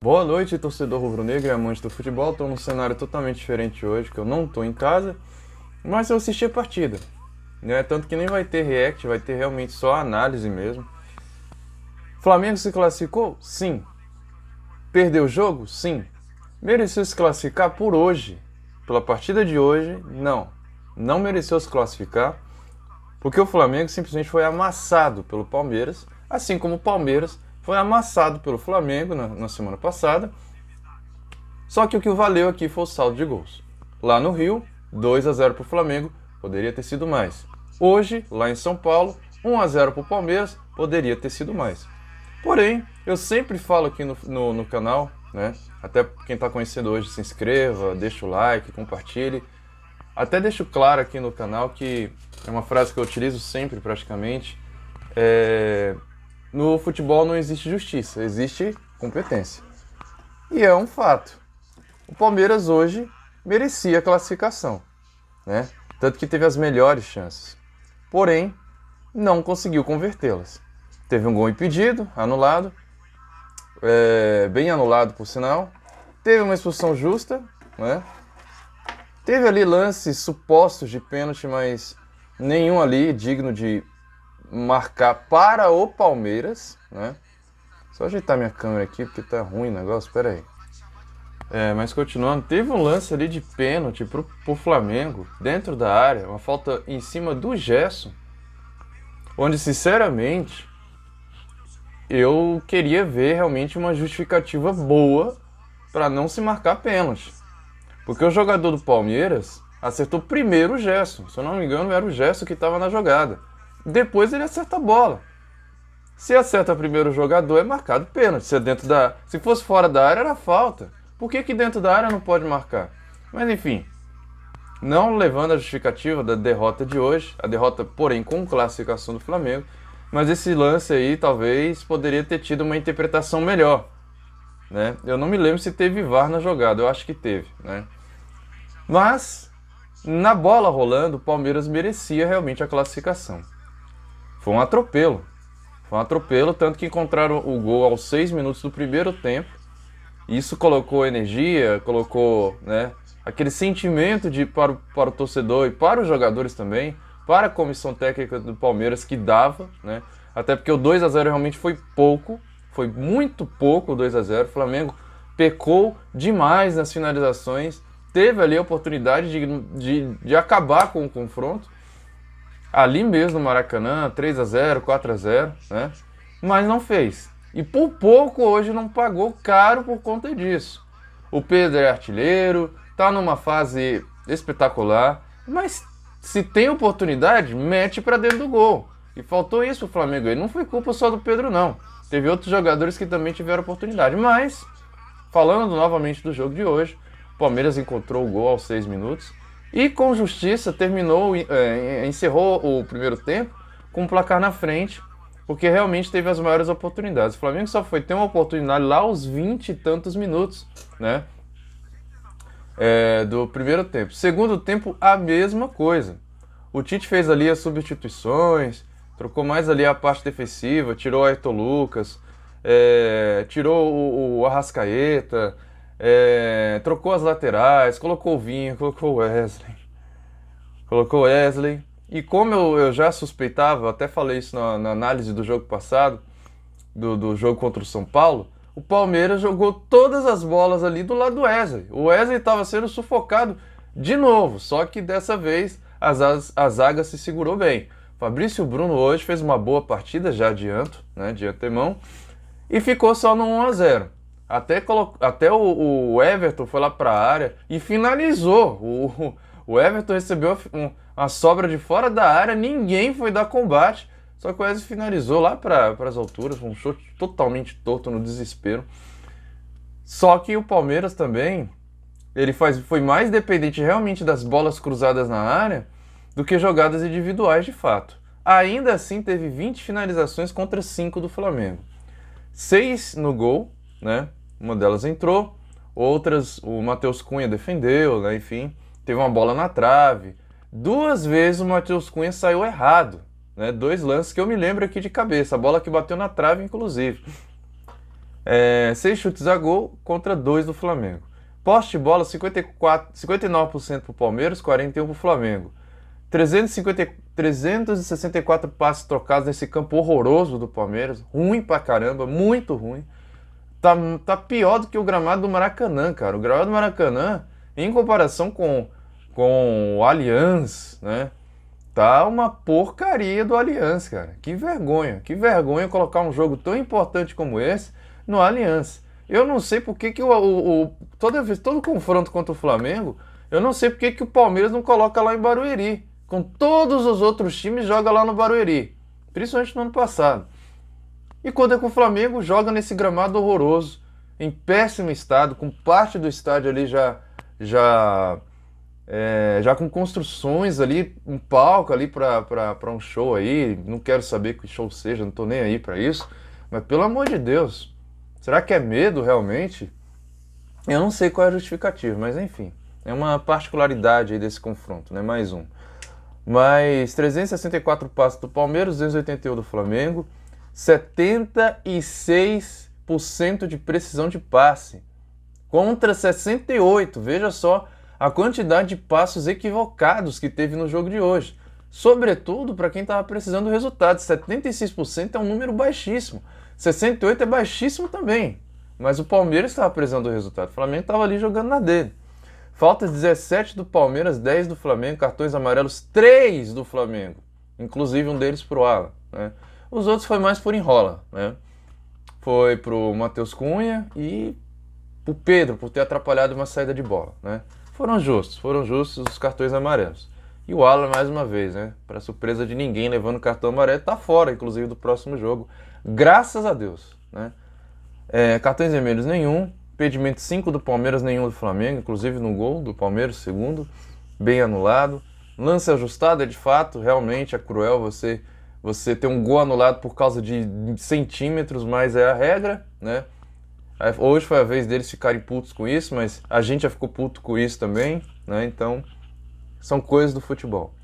Boa noite, torcedor rubro-negro e amante do futebol. Estou num cenário totalmente diferente hoje, que eu não estou em casa, mas eu assisti a partida, né? Tanto que nem vai ter react, vai ter realmente só análise mesmo. Flamengo se classificou? Sim. Perdeu o jogo? Sim. Mereceu se classificar por hoje, pela partida de hoje? Não. Não mereceu se classificar, porque o Flamengo simplesmente foi amassado pelo Palmeiras, assim como o Palmeiras foi amassado pelo Flamengo na semana passada. Só que o que valeu aqui foi o saldo de gols. Lá no Rio, 2-0 para o Flamengo, poderia ter sido mais. Hoje, lá em São Paulo, 1-0 para o Palmeiras, poderia ter sido mais. Porém, eu sempre falo aqui no canal, né? Até quem está conhecendo hoje, se inscreva, deixa o like, compartilhe. Até deixo claro aqui no canal que é uma frase que eu utilizo sempre praticamente. No futebol não existe justiça, existe competência. E é um fato. O Palmeiras hoje merecia a classificação, né? Tanto que teve as melhores chances. Porém, não conseguiu convertê-las. Teve um gol impedido, anulado, bem anulado por sinal. Teve uma expulsão justa, né? Teve ali lances supostos de pênalti, mas nenhum ali digno de marcar para o Palmeiras, né? Só ajeitar minha câmera aqui porque tá ruim o negócio, pera aí. Mas continuando, teve um lance ali de pênalti pro Flamengo, dentro da área, uma falta em cima do Gerson, onde sinceramente eu queria ver realmente uma justificativa boa para não se marcar pênalti. Porque o jogador do Palmeiras acertou primeiro o Gerson, se eu não me engano era o Gerson que estava na jogada. Depois ele acerta a bola. Se acerta primeiro o jogador, é marcado pênalti. Se fosse fora da área, era falta. Por que dentro da área não pode marcar? Mas enfim, não levando a justificativa da derrota de hoje, a derrota, porém, com classificação do Flamengo, mas esse lance aí talvez poderia ter tido uma interpretação melhor, né? Eu não me lembro se teve VAR na jogada, eu acho que teve, né? Mas, na bola rolando, o Palmeiras merecia realmente a classificação. Foi um atropelo. Foi um atropelo, tanto que encontraram o gol aos 6 minutos do primeiro tempo. Isso colocou energia, colocou, né, aquele sentimento para o torcedor e para os jogadores também, para a comissão técnica do Palmeiras que dava, né? Até porque o 2-0 realmente foi pouco, foi muito pouco o 2-0. O Flamengo pecou demais nas finalizações, teve ali a oportunidade de acabar com o confronto. Ali mesmo no Maracanã, 3-0, 4-0, né? Mas não fez. E por pouco hoje não pagou caro por conta disso. O Pedro é artilheiro, tá numa fase espetacular, mas se tem oportunidade, mete para dentro do gol. E faltou isso o Flamengo aí. Não foi culpa só do Pedro, não. Teve outros jogadores que também tiveram oportunidade. Mas, falando novamente do jogo de hoje, o Palmeiras encontrou o gol aos 6 minutos. E com justiça encerrou o primeiro tempo com o placar na frente, porque realmente teve as maiores oportunidades. O Flamengo só foi ter uma oportunidade lá aos 20 e tantos minutos, né? Do primeiro tempo. Segundo tempo, a mesma coisa. O Tite fez ali as substituições, trocou mais ali a parte defensiva, tirou o Ayrton Lucas, tirou o Arrascaeta, trocou as laterais, colocou o Vinha, colocou o Wesley. E como eu já suspeitava, até falei isso na análise do jogo passado, do jogo contra o São Paulo, o Palmeiras jogou todas as bolas ali do lado do Wesley. O Wesley estava sendo sufocado de novo, só que dessa vez a zaga se segurou bem. Fabrício Bruno hoje fez uma boa partida, já adianto, né, de antemão, e ficou só no 1-0. Até o Everton foi lá para a área e finalizou. O Everton recebeu uma sobra de fora da área, ninguém foi dar combate, só que o Wesley finalizou lá para as alturas, um chute totalmente torto no desespero. Só que o Palmeiras também, foi mais dependente realmente das bolas cruzadas na área do que jogadas individuais de fato. Ainda assim teve 20 finalizações contra 5 do Flamengo. 6 no gol, né? Uma delas entrou, outras o Matheus Cunha defendeu, né? Enfim, teve uma bola na trave. 2 vezes o Matheus Cunha saiu errado, né? 2 lances que eu me lembro aqui de cabeça, a bola que bateu na trave inclusive. 6 chutes a gol contra 2 do Flamengo. Posse de bola, 59% para o Palmeiras, 41% para o Flamengo. 364 passes trocados nesse campo horroroso do Palmeiras. Ruim pra caramba, muito ruim. Tá pior do que o gramado do Maracanã, cara. O gramado do Maracanã, em comparação com o Allianz, né? Tá uma porcaria do Allianz, cara. Que vergonha colocar um jogo tão importante como esse no Allianz. Eu não sei por que todo confronto contra o Flamengo, eu não sei por que o Palmeiras não coloca lá em Barueri. Com todos os outros times, joga lá no Barueri. Principalmente no ano passado. E quando é com o Flamengo, joga nesse gramado horroroso, em péssimo estado, com parte do estádio ali já com construções ali, um palco ali para um show aí. Não quero saber que show seja, não tô nem aí para isso. Mas pelo amor de Deus, será que é medo realmente? Eu não sei qual é a justificativa, mas enfim. É uma particularidade aí desse confronto, né? Mais um. Mas 364 passes do Palmeiras, 281 do Flamengo, 76% de precisão de passe, contra 68%. Veja só a quantidade de passos equivocados que teve no jogo de hoje. Sobretudo para quem estava precisando do resultado. 76% é um número baixíssimo. 68% é baixíssimo também. Mas o Palmeiras estava precisando do resultado. O Flamengo estava ali jogando na dele. Faltas 17 do Palmeiras, 10 do Flamengo, cartões amarelos 3 do Flamengo, inclusive um deles pro Alan, né? Os outros foi mais por enrola, né? Foi pro Matheus Cunha e pro Pedro, por ter atrapalhado uma saída de bola, né? Foram justos os cartões amarelos. E o Alan, mais uma vez, né? Para surpresa de ninguém, levando cartão amarelo, tá fora, inclusive, do próximo jogo, graças a Deus, né? Cartões vermelhos nenhum. Impedimento 5 do Palmeiras, nenhum do Flamengo, inclusive no gol do Palmeiras, segundo, bem anulado. Lance ajustado, de fato, realmente é cruel você ter um gol anulado por causa de centímetros, mas é a regra, né? Hoje foi a vez deles ficarem putos com isso, mas a gente já ficou puto com isso também, né? Então, são coisas do futebol.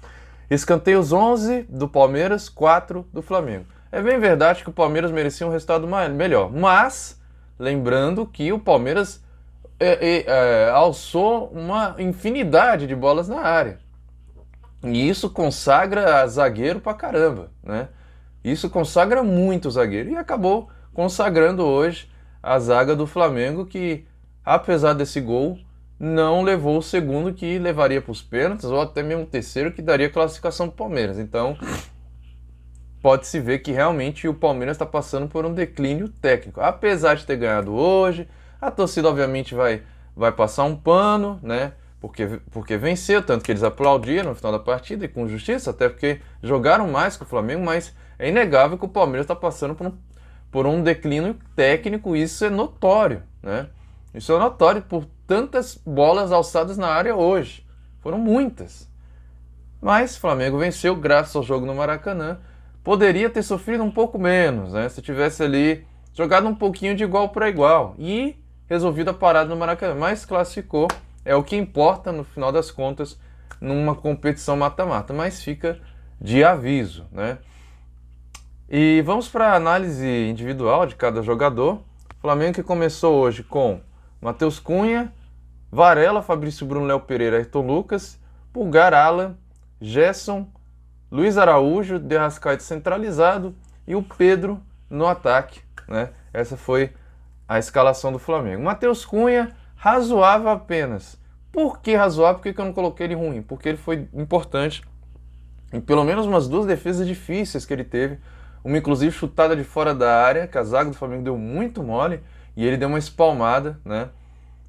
Escanteios 11 do Palmeiras, 4 do Flamengo. É bem verdade que o Palmeiras merecia um resultado melhor, mas lembrando que o Palmeiras alçou uma infinidade de bolas na área. E isso consagra zagueiro pra caramba, né? Isso consagra muito o zagueiro. E acabou consagrando hoje a zaga do Flamengo, que, apesar desse gol, não levou o segundo, que levaria para os pênaltis, ou até mesmo o terceiro, que daria classificação para o Palmeiras. Então, pode-se ver que realmente o Palmeiras está passando por um declínio técnico. Apesar de ter ganhado hoje, a torcida obviamente vai passar um pano, né? Porque venceu, tanto que eles aplaudiram no final da partida, e com justiça, até porque jogaram mais que o Flamengo, mas é inegável que o Palmeiras está passando por um declínio técnico, isso é notório, né? Isso é notório por tantas bolas alçadas na área hoje. Foram muitas. Mas o Flamengo venceu graças ao jogo no Maracanã. Poderia ter sofrido um pouco menos, né? Se tivesse ali jogado um pouquinho de igual para igual e resolvido a parada no Maracanã. Mas classificou, é o que importa no final das contas numa competição mata-mata. Mas fica de aviso, né? E vamos para a análise individual de cada jogador. O Flamengo que começou hoje com Matheus Cunha, Varela, Fabrício Bruno, Léo Pereira, Ayrton Lucas, Pulgar, Alan, Gerson, Luiz Araújo, De Arrascaeta centralizado e o Pedro no ataque, né? Essa foi a escalação do Flamengo. Matheus Cunha, razoável apenas. Por que razoável? Por que eu não coloquei ele ruim? Porque ele foi importante em pelo menos umas duas defesas difíceis que ele teve. Uma, inclusive, chutada de fora da área, que a zaga do Flamengo deu muito mole, e ele deu uma espalmada, né?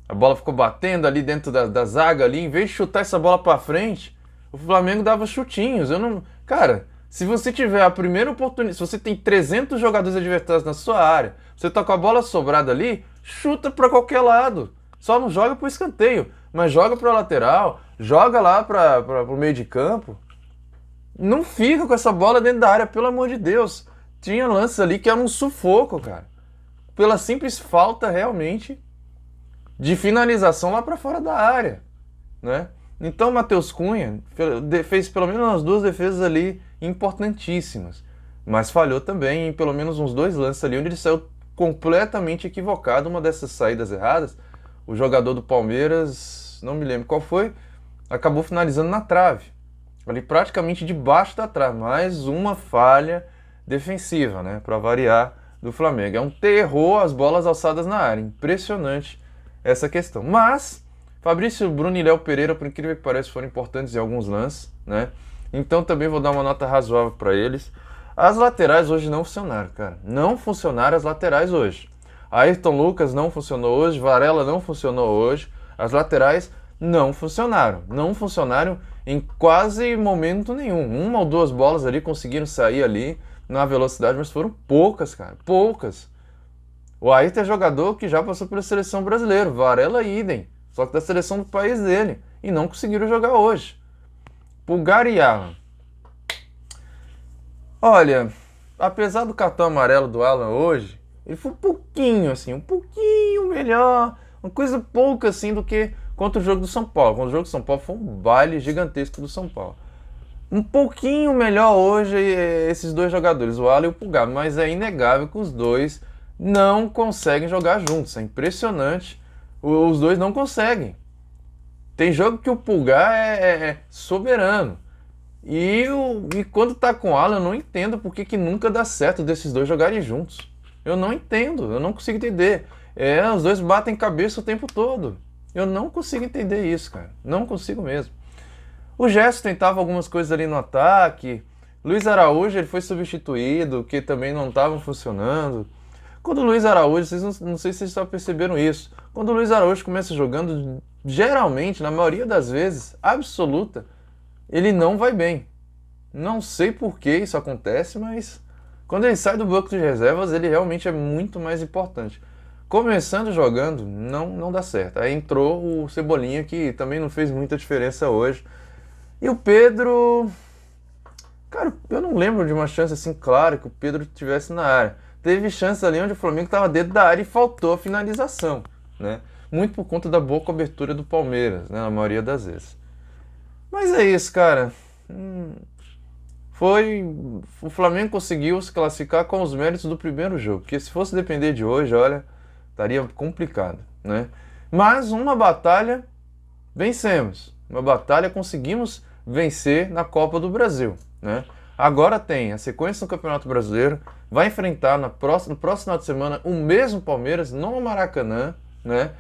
A bola ficou batendo ali dentro da zaga ali. Em vez de chutar essa bola para frente, o Flamengo dava chutinhos. Cara, se você tiver a primeira oportunidade, se você tem 300 jogadores adversários na sua área, você tá com a bola sobrada ali, chuta para qualquer lado. Só não joga pro escanteio, mas joga para lateral, joga lá para o meio de campo. Não fica com essa bola dentro da área, pelo amor de Deus. Tinha lances ali que era um sufoco, cara. Pela simples falta, realmente, de finalização lá para fora da área, né? Então, Matheus Cunha fez pelo menos umas duas defesas ali importantíssimas. Mas falhou também em pelo menos uns dois lances ali, onde ele saiu completamente equivocado uma dessas saídas erradas. O jogador do Palmeiras, não me lembro qual foi, acabou finalizando na trave, ali praticamente debaixo da trave. Mais uma falha defensiva, né, para variar, do Flamengo. É um terror as bolas alçadas na área, impressionante essa questão. Mas Fabrício Bruno e Léo Pereira, por incrível que pareça, foram importantes em alguns lances, né? Então também vou dar uma nota razoável para eles. As laterais hoje não funcionaram, cara. Não funcionaram as laterais hoje. Ayrton Lucas não funcionou hoje, Varela não funcionou hoje. As laterais não funcionaram. Não funcionaram em quase momento nenhum. Uma ou duas bolas ali conseguiram sair ali na velocidade, mas foram poucas, cara. Poucas. O Ayrton é jogador que já passou pela seleção brasileira. Varela idem. Só que da seleção do país dele. E não conseguiram jogar hoje. Pulgar e Alan. Olha, apesar do cartão amarelo do Alan hoje, ele foi um pouquinho assim, um pouquinho melhor, uma coisa pouca assim do que contra o jogo do São Paulo. Contra o jogo do São Paulo foi um baile gigantesco do São Paulo. Um pouquinho melhor hoje esses dois jogadores, o Alan e o Pulgar, mas é inegável que os dois não conseguem jogar juntos. É impressionante, os dois não conseguem. Tem jogo que o Pulgar é soberano. E quando tá com o Alan, eu não entendo por que nunca dá certo desses dois jogarem juntos. Eu não entendo, eu não consigo entender. Os dois batem cabeça o tempo todo. Eu não consigo entender isso, cara. Não consigo mesmo. O Gerson tentava algumas coisas ali no ataque. Luiz Araújo, ele foi substituído, que também não estavam funcionando. Quando o Luiz Araújo, vocês não sei se vocês só perceberam isso. Quando o Luiz Araújo começa jogando, geralmente, na maioria das vezes, absoluta, ele não vai bem. Não sei por que isso acontece, mas quando ele sai do banco de reservas, ele realmente é muito mais importante. Começando jogando, não dá certo. Aí entrou o Cebolinha, que também não fez muita diferença hoje. E o Pedro... Cara, eu não lembro de uma chance assim clara que o Pedro estivesse na área. Teve chance ali onde o Flamengo estava dentro da área e faltou a finalização, né? Muito por conta da boa cobertura do Palmeiras, né? Na maioria das vezes. Mas é isso, cara. O Flamengo conseguiu se classificar com os méritos do primeiro jogo, porque se fosse depender de hoje, olha, estaria complicado, né? Mas uma batalha vencemos. Uma batalha conseguimos vencer na Copa do Brasil, né? Agora tem a sequência no Campeonato Brasileiro, vai enfrentar no próximo final de semana o mesmo Palmeiras no Maracanã, né?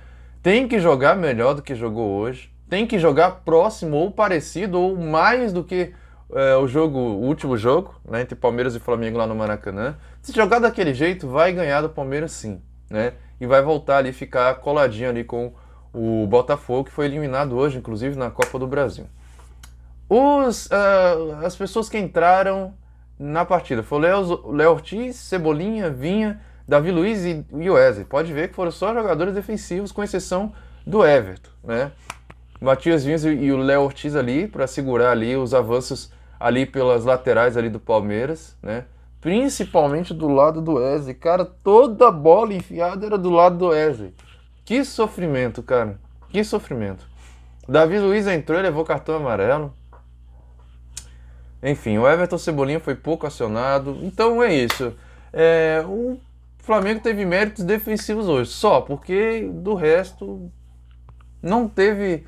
Tem que jogar melhor do que jogou hoje. Tem que jogar próximo ou parecido ou mais do que o último jogo, né, entre Palmeiras e Flamengo lá no Maracanã. Se jogar daquele jeito, vai ganhar do Palmeiras sim, né? E vai voltar ali, ficar coladinho ali com o Botafogo, que foi eliminado hoje, inclusive, na Copa do Brasil. As pessoas que entraram na partida foi o Léo Ortiz, Cebolinha, Vinha, Davi Luiz e Wesley. Pode ver que foram só jogadores defensivos, com exceção do Everton, né? Matias Vinhas e o Léo Ortiz ali para segurar ali os avanços ali pelas laterais ali do Palmeiras, né? Principalmente do lado do Wesley. Cara, toda bola enfiada era do lado do Wesley. Que sofrimento, cara. Que sofrimento. Davi Luiz entrou e levou cartão amarelo. Enfim, o Everton Cebolinha foi pouco acionado. Então é isso. O Flamengo teve méritos defensivos hoje, só porque do resto não teve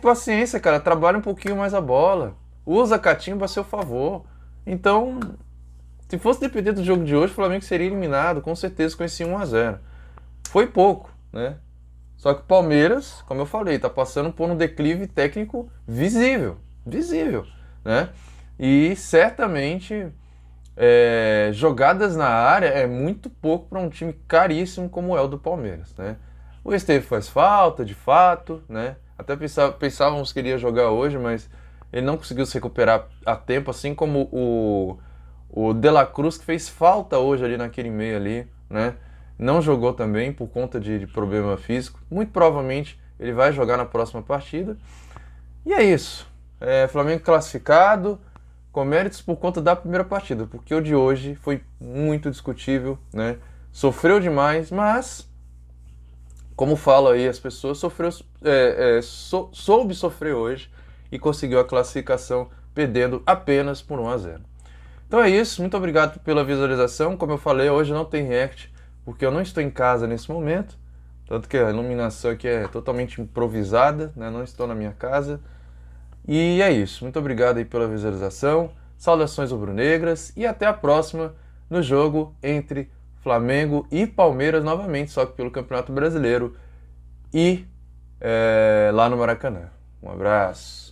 paciência, cara. Trabalha um pouquinho mais a bola. Usa a catimba a seu favor. Então, se fosse depender do jogo de hoje, o Flamengo seria eliminado, com certeza, com esse 1-0. Foi pouco, né? Só que o Palmeiras, como eu falei, tá passando por um declive técnico visível, né? E certamente jogadas na área é muito pouco para um time caríssimo como é o do Palmeiras, né? O Esteve faz falta, de fato, né? Até pensávamos que ele ia jogar hoje, mas ele não conseguiu se recuperar a tempo, assim como o De La Cruz, que fez falta hoje ali naquele meio ali, né? Não jogou também por conta de problema físico. Muito provavelmente ele vai jogar na próxima partida. E é isso. Flamengo classificado, com méritos por conta da primeira partida, porque o de hoje foi muito discutível, né? Sofreu demais, mas, como falam aí as pessoas, soube sofrer hoje e conseguiu a classificação perdendo apenas por 1-0. Então é isso, muito obrigado pela visualização. Como eu falei, hoje não tem react, porque eu não estou em casa nesse momento, tanto que a iluminação aqui é totalmente improvisada, né? Não estou na minha casa. E é isso. Muito obrigado aí pela visualização. Saudações rubro-negras e até a próxima no jogo entre Flamengo e Palmeiras novamente, só que pelo Campeonato Brasileiro e lá no Maracanã. Um abraço.